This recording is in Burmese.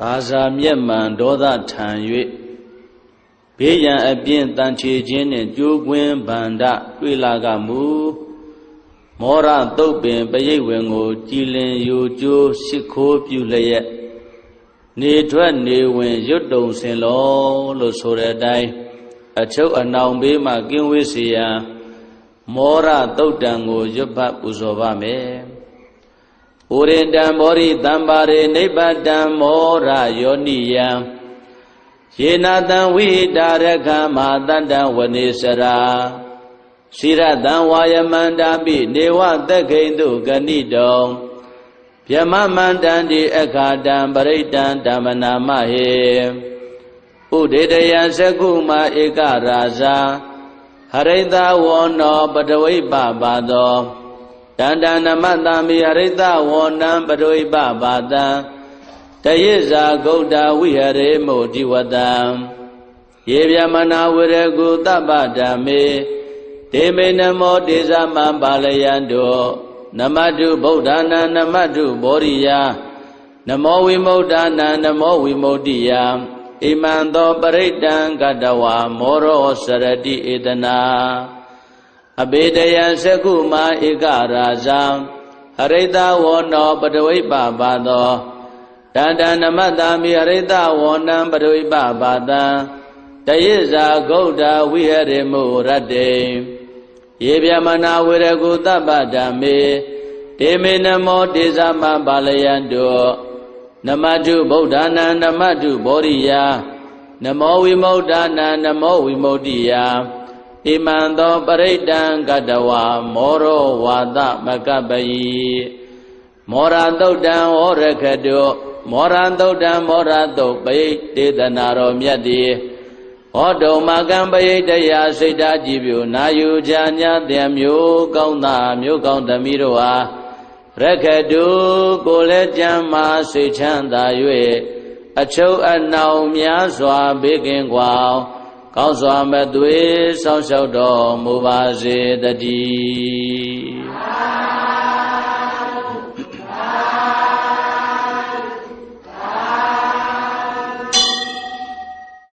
ဘာသာမျက်မှန်ဒေါသထံ၍ဘေးရန်အပြင်းတန်ချေခြင်းနှင့်ကြိုးကွင်းဗန္ဒတွေ့လာကမူမောရသုတ်ပင်ပရိတ်ဝင်ကိုကြည်လင်ယူကျိုးရှိခိုးပြုလျက်နေထွက်နေဝင်ရွတ်တုံစင်လောလို့ဆိုတဲ့အတိုင်းအချုပ်အနှောင်ဘေးမှကင်းဝေးစေရန်မောရသုတ်တံကိုရွတ်ဖတ်ပူဇော်ပါမယ်။ဩရိတံမောရိတံပါရိနိဗ္ဗတံမောရယောနိယံယေနတံဝိတာရခမဟာတတံဝနေစရာစိရတံဝါယမန္တာပိနေဝသက္ခိတုဂဏိတောဗျမမန္တံတိအခါတံပရိတံဓမ္မနာမဟေဥဒေတယသကုမဧကရာဇာဟရိတဝောနောပတဝိပပါသောတန္တနမတံမိဟရိတဝောနံပတဝိပပါတံတယေဇာဂௌတဝိဟရေမုဒီဝတံယေဗျမနာဝရကုတပ္ပဓမ္မေဒေမေနမောတေဇမံပါလယံတောနမတုဗုဒ္ဓနာနမတုဘောရိယနမောဝိမု ddha နာနမောဝိမု ddhi ယဣမံသောပရိတံကတဝါမောရောစရတိဧတနာအဘေတယံသကုမာဧကရာဇံဟရိတဝောနောပတဝိပပါသောတန္တနမတ္တမိဟရိတဝောနံပတဝိပပါတံတယေဇာဂௌတဝိဟရေမုရတ္တေယေဗျမနာဝေရကုတပ္ပဓမ္မေဒေမေနမောတေဇမံပါလယံတောနမတုဗုဒ္ဓနာနမတုဘောရိယနမောဝိမု ddha နာနမောဝိမု ddhi ယဣမံသောပရိတံကတဝါမောရောဝါသမကပ္ပယိမောရသုတ်တံဩရခတုမောရသုတ်တံမောရသုတ်ပိတေသနာတော်မြတ်တိဟောတုံမကံပယိတယစိတ်ဓာကြည်ပြုနာယူချာညာတံမျိုးကောင်းသားမျိုးကောင်းသမီးတို့အားရခတုကိုလည်းကြမ်းမာစိတ်ချမ်းသာ၍အချုပ်အနှောင်များစွာဘေးကင်းကွာကောင်းစွာမသွေးဆောင်းလျှောက်တော်မူပါစေတည်း